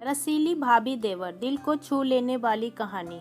रसीली भाभी देवर, दिल को छू लेने वाली कहानी।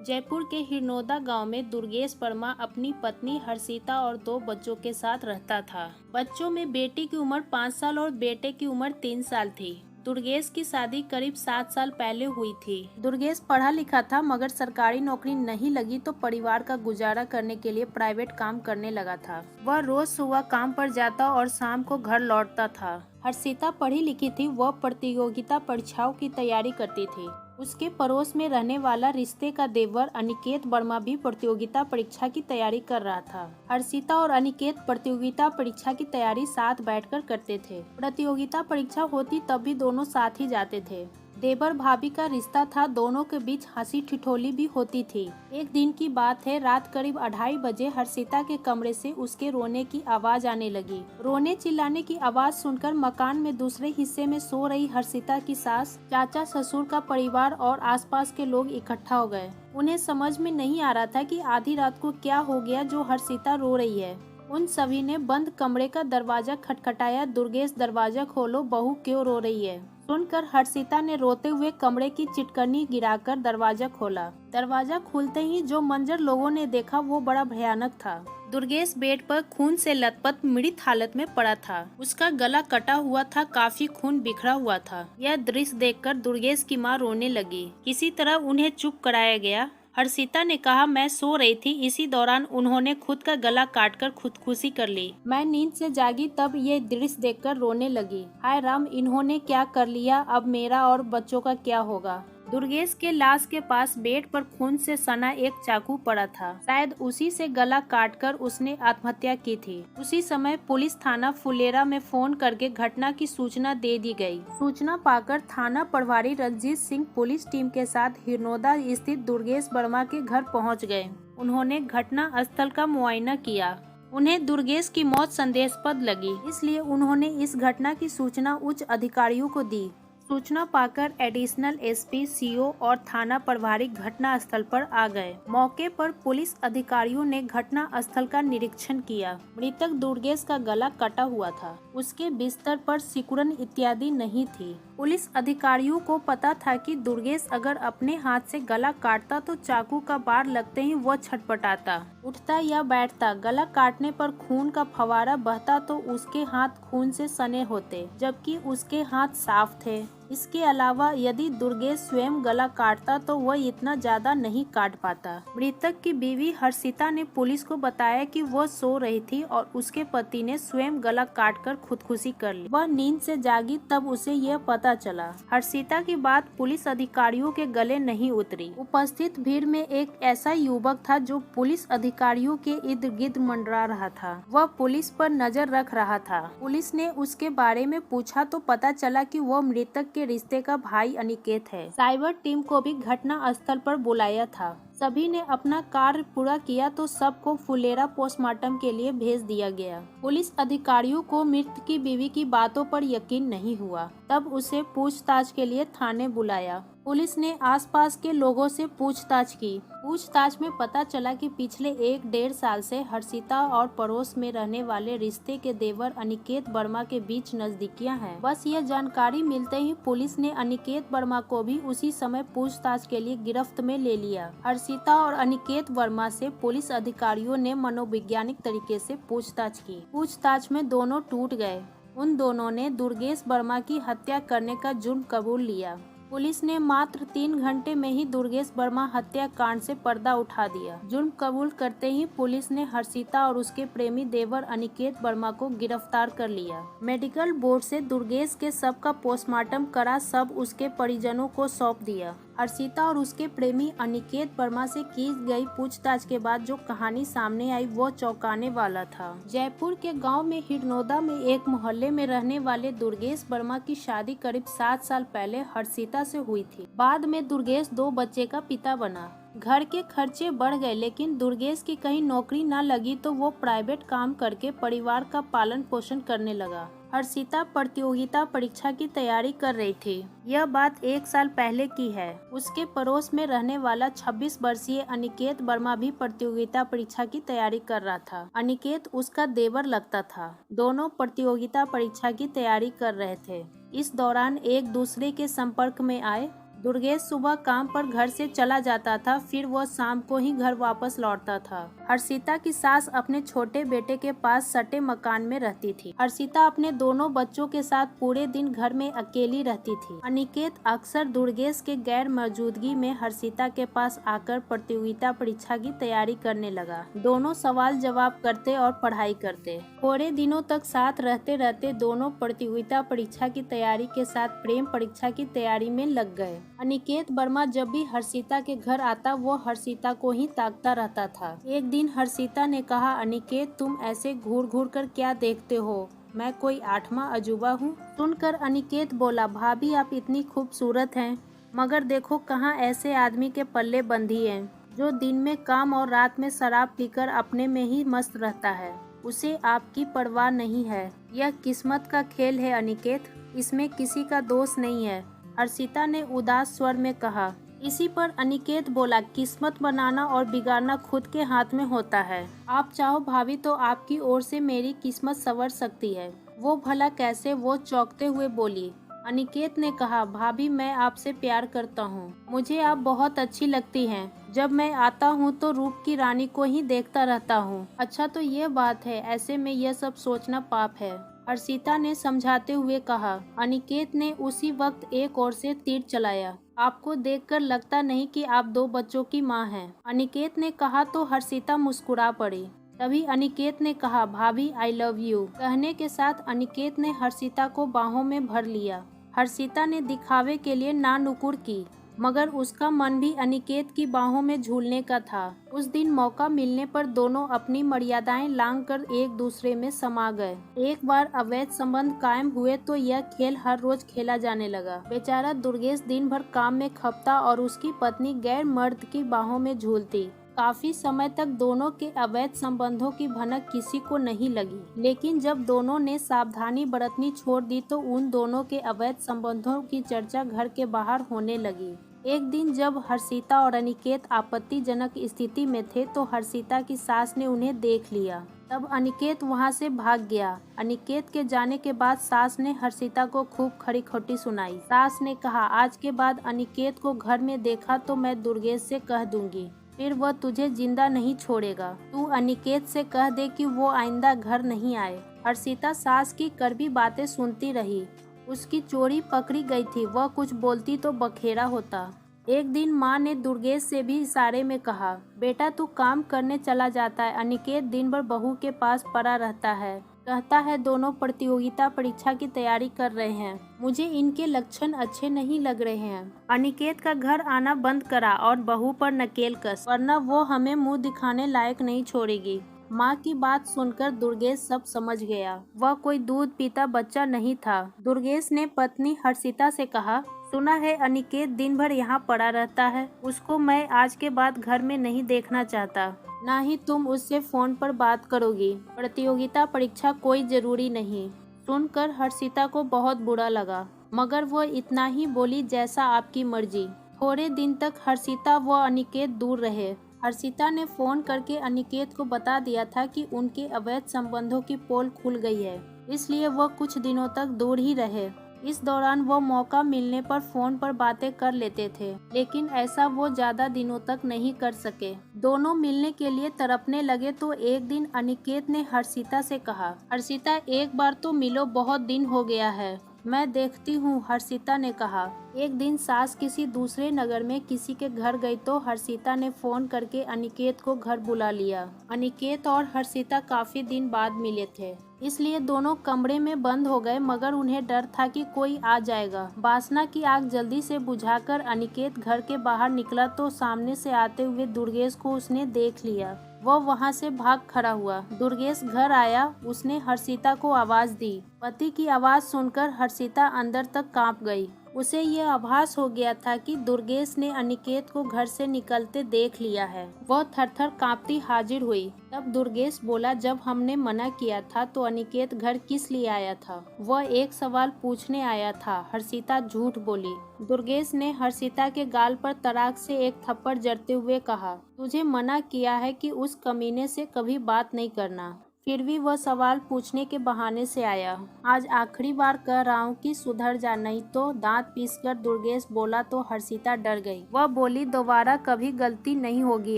जयपुर के हिरनौदा गांव में दुर्गेश वर्मा अपनी पत्नी हर्षिता और 2 बच्चों के साथ रहता था। बच्चों में बेटी की उम्र 5 साल और बेटे की उम्र 3 साल थी। दुर्गेश की शादी करीब 7 साल पहले हुई थी। दुर्गेश पढ़ा लिखा था, मगर सरकारी नौकरी नहीं लगी तो परिवार का गुजारा करने के लिए प्राइवेट काम करने लगा था। वह रोज सुबह काम पर जाता और शाम को घर लौटता था। हर्षिता पढ़ी लिखी थी, वह प्रतियोगिता परीक्षाओं की तैयारी करती थी। उसके पड़ोस में रहने वाला रिश्ते का देवर अनिकेत वर्मा भी प्रतियोगिता परीक्षा की तैयारी कर रहा था। हर्षिता और अनिकेत प्रतियोगिता परीक्षा की तैयारी साथ बैठकर करते थे। प्रतियोगिता परीक्षा होती तब भी दोनों साथ ही जाते थे। देवर भाभी का रिश्ता था, दोनों के बीच हंसी ठिठोली भी होती थी। एक दिन की बात है, रात करीब 2:30 बजे हर्षिता के कमरे से उसके रोने की आवाज आने लगी। रोने चिल्लाने की आवाज सुनकर मकान में दूसरे हिस्से में सो रही हर्षिता की सास, चाचा, ससुर का परिवार और आसपास के लोग इकट्ठा हो गए। उन्हें समझ में नहीं आ रहा था कि आधी रात को क्या हो गया जो हर्षिता रो रही है। उन सभी ने बंद कमरे का दरवाजा खटखटाया। दुर्गेश, दरवाजा खोलो, बहू क्यों रो रही है? सुनकर हर्षिता ने रोते हुए कमरे की चिटकनी गिराकर दरवाजा खोला। दरवाजा खुलते ही जो मंजर लोगों ने देखा वो बड़ा भयानक था। दुर्गेश बेड पर खून से लथपथ मृत हालत में पड़ा था। उसका गला कटा हुआ था, काफी खून बिखरा हुआ था। यह दृश्य देखकर दुर्गेश की मां रोने लगी। किसी तरह उन्हें चुप कराया गया। हर्षिता ने कहा, मैं सो रही थी, इसी दौरान उन्होंने खुद का गला काटकर खुदकुशी कर ली। मैं नींद से जागी तब ये दृश्य देखकर रोने लगी। हाय राम, इन्होंने क्या कर लिया? अब मेरा और बच्चों का क्या होगा? दुर्गेश के लाश के पास बेड पर खून से सना एक चाकू पड़ा था। शायद उसी से गला काटकर उसने आत्महत्या की थी। उसी समय पुलिस थाना फुलेरा में फोन करके घटना की सूचना दे दी गई। सूचना पाकर थाना प्रभारी रंजीत सिंह पुलिस टीम के साथ हिरनौदा स्थित दुर्गेश वर्मा के घर पहुंच गए। उन्होंने घटना स्थल का मुआयना किया। उन्हें दुर्गेश की मौत संदेहास्पद लगी, इसलिए उन्होंने इस घटना की सूचना उच्च अधिकारियों को दी। सूचना पाकर एडिशनल एसपी, सीओ और थाना प्रभारी घटना स्थल पर आ गए। मौके पर पुलिस अधिकारियों ने घटना स्थल का निरीक्षण किया। मृतक दुर्गेश का गला कटा हुआ था। उसके बिस्तर पर सिकुड़न इत्यादि नहीं थी। पुलिस अधिकारियों को पता था कि दुर्गेश अगर अपने हाथ से गला काटता तो चाकू का बार लगते ही वह छटपटाता, उठता या बैठता। गला काटने पर खून का फवारा बहता तो उसके हाथ खून से सने होते, जबकि उसके हाथ साफ थे। इसके अलावा यदि दुर्गेश स्वयं गला काटता तो वह इतना ज्यादा नहीं काट पाता। मृतक की बीवी हर्षिता ने पुलिस को बताया कि वह सो रही थी और उसके पति ने स्वयं गला काटकर खुदकुशी कर ली। वह नींद से जागी तब उसे यह पता चला। हर्षिता की बात पुलिस अधिकारियों के गले नहीं उतरी। उपस्थित भीड़ में एक ऐसा युवक था जो पुलिस अधिकारियों के इर्द गिर्द मंडरा रहा था। वह पुलिस पर नजर रख रहा था। पुलिस ने उसके बारे में पूछा तो पता चला कि वह मृतक के रिश्ते का भाई अनिकेत है। साइबर टीम को भी घटना स्थल पर बुलाया था। सभी ने अपना कार्य पूरा किया तो सबको फुलेरा पोस्टमार्टम के लिए भेज दिया गया। पुलिस अधिकारियों को मृत की बीवी की बातों पर यकीन नहीं हुआ। तब उसे पूछताछ के लिए थाने बुलाया। पुलिस ने आसपास के लोगों से पूछताछ की। पूछताछ में पता चला कि पिछले 1-1.5 साल से हर्षिता और पड़ोस में रहने वाले रिश्ते के देवर अनिकेत वर्मा के बीच नजदीकियां हैं। बस यह जानकारी मिलते ही पुलिस ने अनिकेत वर्मा को भी उसी समय पूछताछ के लिए गिरफ्त में ले लिया। हर्षिता और अनिकेत वर्मा से पुलिस अधिकारियों ने मनोवैज्ञानिक तरीके से पूछताछ की। पूछताछ में दोनों टूट गए। उन दोनों ने दुर्गेश वर्मा की हत्या करने का जुर्म कबूल लिया। पुलिस ने मात्र 3 घंटे में ही दुर्गेश वर्मा हत्याकांड से पर्दा उठा दिया। जुर्म कबूल करते ही पुलिस ने हर्षिता और उसके प्रेमी देवर अनिकेत वर्मा को गिरफ्तार कर लिया। मेडिकल बोर्ड से दुर्गेश के शव का पोस्टमार्टम करा, सब उसके परिजनों को सौंप दिया। हर्षिता और उसके प्रेमी अनिकेत वर्मा से की गई पूछताछ के बाद जो कहानी सामने आई वो चौंकाने वाला था। जयपुर के गांव में हिरनौदा में एक मोहल्ले में रहने वाले दुर्गेश वर्मा की शादी करीब 7 साल पहले हर्षिता से हुई थी। बाद में दुर्गेश 2 बच्चे का पिता बना। घर के खर्चे बढ़ गए, लेकिन दुर्गेश की कहीं नौकरी न लगी तो वो प्राइवेट काम करके परिवार का पालन पोषण करने लगा। हर्षिता प्रतियोगिता परीक्षा की तैयारी कर रही थी। यह बात 1 साल पहले की है। उसके पड़ोस में रहने वाला 26 वर्षीय अनिकेत वर्मा भी प्रतियोगिता परीक्षा की तैयारी कर रहा था। अनिकेत उसका देवर लगता था। दोनों प्रतियोगिता परीक्षा की तैयारी कर रहे थे। इस दौरान एक दूसरे के संपर्क में आए। दुर्गेश सुबह काम पर घर से चला जाता था, फिर वह शाम को ही घर वापस लौटता था। हर्षिता की सास अपने छोटे बेटे के पास सटे मकान में रहती थी। हर्षिता अपने दोनों बच्चों के साथ पूरे दिन घर में अकेली रहती थी। अनिकेत अक्सर दुर्गेश के गैर मौजूदगी में हर्षिता के पास आकर प्रतियोगिता परीक्षा की तैयारी करने लगा। दोनों सवाल जवाब करते और पढ़ाई करते। थोड़े दिनों तक साथ रहते रहते दोनों प्रतियोगिता परीक्षा की तैयारी के साथ प्रेम परीक्षा की तैयारी में लग गए। अनिकेत वर्मा जब भी हर्षिता के घर आता वो हर्षिता को ही ताकता रहता था। एक दिन हर्षिता ने कहा, अनिकेत तुम ऐसे घूर घूर कर क्या देखते हो? मैं कोई 8वां अजूबा हूँ? सुनकर अनिकेत बोला, भाभी आप इतनी खूबसूरत हैं, मगर देखो कहाँ ऐसे आदमी के पल्ले बंधी हैं जो दिन में काम और रात में शराब पीकर अपने में ही मस्त रहता है। उसे आपकी परवाह नहीं है। यह किस्मत का खेल है अनिकेत, इसमें किसी का दोष नहीं है, हर्षिता ने उदास स्वर में कहा। इसी पर अनिकेत बोला, किस्मत बनाना और बिगाड़ना खुद के हाथ में होता है। आप चाहो भाभी तो आपकी ओर से मेरी किस्मत संवर सकती है। वो भला कैसे? वो चौंकते हुए बोली। अनिकेत ने कहा, भाभी मैं आपसे प्यार करता हूँ, मुझे आप बहुत अच्छी लगती हैं। जब मैं आता हूँ तो रूप की रानी को ही देखता रहता हूँ। अच्छा तो ये बात है, ऐसे में यह सब सोचना पाप है, हर्षिता ने समझाते हुए कहा। अनिकेत ने उसी वक्त एक ओर से तीर चलाया। आपको देखकर लगता नहीं कि आप 2 बच्चों की मां हैं, अनिकेत ने कहा तो हर्षिता मुस्कुरा पड़ी। तभी अनिकेत ने कहा, भाभी आई लव यू। कहने के साथ अनिकेत ने हर्षिता को बाहों में भर लिया। हर्षिता ने दिखावे के लिए ना नुकुर की, मगर उसका मन भी अनिकेत की बाहों में झूलने का था। उस दिन मौका मिलने पर दोनों अपनी मर्यादाएं लांघ कर एक दूसरे में समा गए। एक बार अवैध संबंध कायम हुए तो यह खेल हर रोज खेला जाने लगा। बेचारा दुर्गेश दिन भर काम में खपता और उसकी पत्नी गैर मर्द की बाहों में झूलती। काफी समय तक दोनों के अवैध संबंधों की भनक किसी को नहीं लगी, लेकिन जब दोनों ने सावधानी बरतनी छोड़ दी तो उन दोनों के अवैध संबंधों की चर्चा घर के बाहर होने लगी। एक दिन जब हर्षिता और अनिकेत आपत्तिजनक स्थिति में थे तो हर्षिता की सास ने उन्हें देख लिया। तब अनिकेत वहां से भाग गया। अनिकेत के जाने के बाद सास ने हर्षिता को खूब खरी खोटी सुनाई। सास ने कहा, आज के बाद अनिकेत को घर में देखा तो मैं दुर्गेश से कह दूंगी, फिर वह तुझे जिंदा नहीं छोड़ेगा। तू अनिकेत से कह दे कि वो आइंदा घर नहीं आए। हर्षिता सास की कड़वी बातें सुनती रही। उसकी चोरी पकड़ी गई थी, वह कुछ बोलती तो बखेड़ा होता। एक दिन माँ ने दुर्गेश से भी इशारे में कहा, बेटा तू काम करने चला जाता है, अनिकेत दिन भर बहू के पास पड़ा रहता है, कहता है दोनों प्रतियोगिता परीक्षा की तैयारी कर रहे हैं, मुझे इनके लक्षण अच्छे नहीं लग रहे हैं। अनिकेत का घर आना बंद करा और बहू पर नकेल कस, वरना वो हमें मुंह दिखाने लायक नहीं छोड़ेगी। माँ की बात सुनकर दुर्गेश सब समझ गया। वह कोई दूध पीता बच्चा नहीं था। दुर्गेश ने पत्नी हर्षिता से कहा, सुना है अनिकेत दिन भर यहाँ पड़ा रहता है, उसको मैं आज के बाद घर में नहीं देखना चाहता, ना ही तुम उससे फोन पर बात करोगी। प्रतियोगिता परीक्षा कोई जरूरी नहीं। सुनकर हर्षिता को बहुत बुरा लगा, मगर वो इतना ही बोली, जैसा आपकी मर्जी। थोड़े दिन तक हर्षिता व अनिकेत दूर रहे। हर्षिता ने फोन करके अनिकेत को बता दिया था कि उनके अवैध संबंधों की पोल खुल गई है, इसलिए वह कुछ दिनों तक दूर ही रहे। इस दौरान वो मौका मिलने पर फोन पर बातें कर लेते थे, लेकिन ऐसा वो ज्यादा दिनों तक नहीं कर सके। दोनों मिलने के लिए तड़पने लगे तो एक दिन अनिकेत ने हर्षिता से कहा, हर्षिता एक बार तो मिलो, बहुत दिन हो गया है। मैं देखती हूँ, हर्षिता ने कहा। एक दिन सास किसी दूसरे नगर में किसी के घर गई तो हर्षिता ने फोन करके अनिकेत को घर बुला लिया। अनिकेत और हर्षिता काफी दिन बाद मिले थे, इसलिए दोनों कमरे में बंद हो गए, मगर उन्हें डर था कि कोई आ जाएगा। वासना की आग जल्दी से बुझाकर अनिकेत घर के बाहर निकला तो सामने से आते हुए दुर्गेश को उसने देख लिया। वह वहां से भाग खड़ा हुआ। दुर्गेश घर आया, उसने हर्षिता को आवाज दी। पति की आवाज सुनकर हर्षिता अंदर तक कांप गई। उसे यह आभास हो गया था कि दुर्गेश ने अनिकेत को घर से निकलते देख लिया है। वह थरथर कांपती हाजिर हुई। तब दुर्गेश बोला, जब हमने मना किया था तो अनिकेत घर किस लिए आया था? वह एक सवाल पूछने आया था। हर्षिता झूठ बोली। दुर्गेश ने हर्षिता के गाल पर तराक से एक थप्पड़ जड़ते हुए कहा, तुझे मना किया है कि उस कमीने से कभी बात नहीं करना। फिर भी वह सवाल पूछने के बहाने से आया। आज आखिरी बार कह रहा हूँ कि सुधर जा, नहीं तो। दांत पीसकर दुर्गेश बोला तो हर्षिता डर गई। वह बोली, दोबारा कभी गलती नहीं होगी,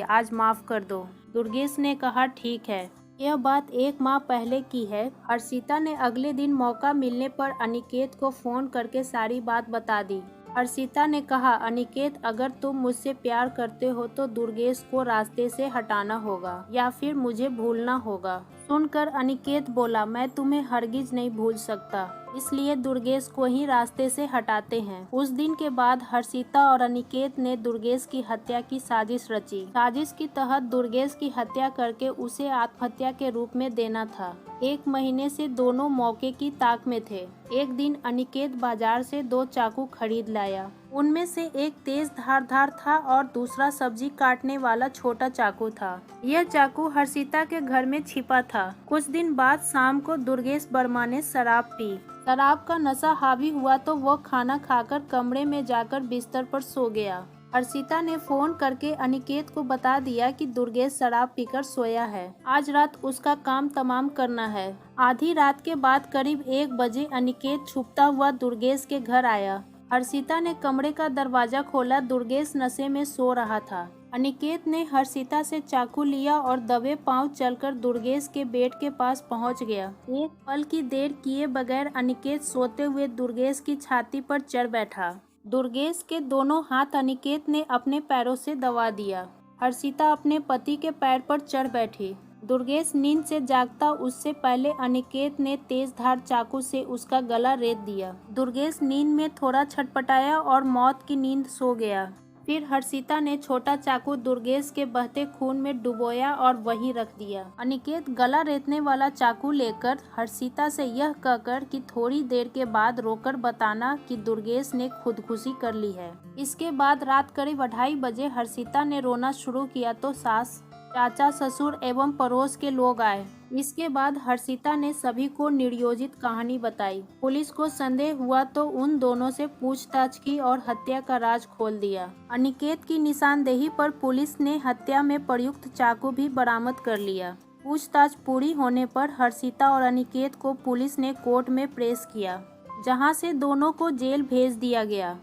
आज माफ कर दो। दुर्गेश ने कहा, ठीक है। यह बात 1 माह पहले की है। हर्षिता ने अगले दिन मौका मिलने पर अनिकेत को फोन करके सारी बात बता दी। हर्षिता ने कहा, अनिकेत, अगर तुम मुझसे प्यार करते हो तो दुर्गेश को रास्ते से हटाना होगा या फिर मुझे भूलना होगा। सुनकर अनिकेत बोला, मैं तुम्हें हरगिज नहीं भूल सकता, इसलिए दुर्गेश को ही रास्ते से हटाते हैं। उस दिन के बाद हर्षिता और अनिकेत ने दुर्गेश की हत्या की साजिश रची। साजिश के तहत दुर्गेश की हत्या करके उसे आत्महत्या के रूप में देना था। 1 महीने से दोनों मौके की ताक में थे। एक दिन अनिकेत बाजार से 2 चाकू खरीद लाया। उनमें से एक तेज धारदार था और दूसरा सब्जी काटने वाला छोटा चाकू था। यह चाकू हर्षिता के घर में छिपा था। कुछ दिन बाद शाम को दुर्गेश वर्मा ने शराब पी। शराब का नशा हावी हुआ तो वह खाना खाकर कमरे में जाकर बिस्तर पर सो गया। हर्षिता ने फोन करके अनिकेत को बता दिया कि दुर्गेश शराब पीकर सोया है, आज रात उसका काम तमाम करना है। आधी रात के बाद करीब 1 बजे अनिकेत छुपता हुआ दुर्गेश के घर आया। हर्षिता ने कमरे का दरवाजा खोला। दुर्गेश नशे में सो रहा था। अनिकेत ने हर्षिता से चाकू लिया और दबे पांव चलकर दुर्गेश के बेड के पास पहुंच गया। एक पल की देर किए बगैर अनिकेत सोते हुए दुर्गेश की छाती पर चढ़ बैठा। दुर्गेश के दोनों हाथ अनिकेत ने अपने पैरों से दबा दिया। हर्षिता अपने पति के पैर पर चढ़ बैठी। दुर्गेश नींद से जागता उससे पहले अनिकेत ने तेज धार चाकू से उसका गला रेत दिया। दुर्गेश नींद में थोड़ा छटपटाया और मौत की नींद सो गया। फिर हर्षिता ने छोटा चाकू दुर्गेश के बहते खून में डुबोया और वहीं रख दिया। अनिकेत गला रेतने वाला चाकू लेकर हर्षिता से यह कहकर कि थोड़ी देर के बाद रोकर बताना कि दुर्गेश ने खुदकुशी कर ली है। इसके बाद रात करीब 2:30 बजे हर्षिता ने रोना शुरू किया तो सास, चाचा, ससुर एवं पड़ोस के लोग आए। इसके बाद हर्षिता ने सभी को निर्योजित कहानी बताई। पुलिस को संदेह हुआ तो उन दोनों से पूछताछ की और हत्या का राज खोल दिया। अनिकेत की निशानदेही पर पुलिस ने हत्या में प्रयुक्त चाकू भी बरामद कर लिया। पूछताछ पूरी होने पर हर्षिता और अनिकेत को पुलिस ने कोर्ट में पेश किया, जहां से दोनों को जेल भेज दिया गया।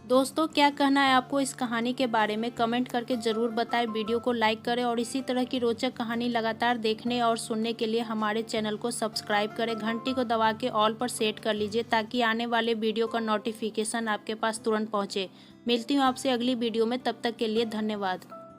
दोस्तों, क्या कहना है आपको इस कहानी के बारे में? कमेंट करके ज़रूर बताएं। वीडियो को लाइक करें और इसी तरह की रोचक कहानी लगातार देखने और सुनने के लिए हमारे चैनल को सब्सक्राइब करें। घंटी को दबा के ऑल पर सेट कर लीजिए ताकि आने वाले वीडियो का नोटिफिकेशन आपके पास तुरंत पहुंचे। मिलती हूँ आपसे अगली वीडियो में, तब तक के लिए धन्यवाद।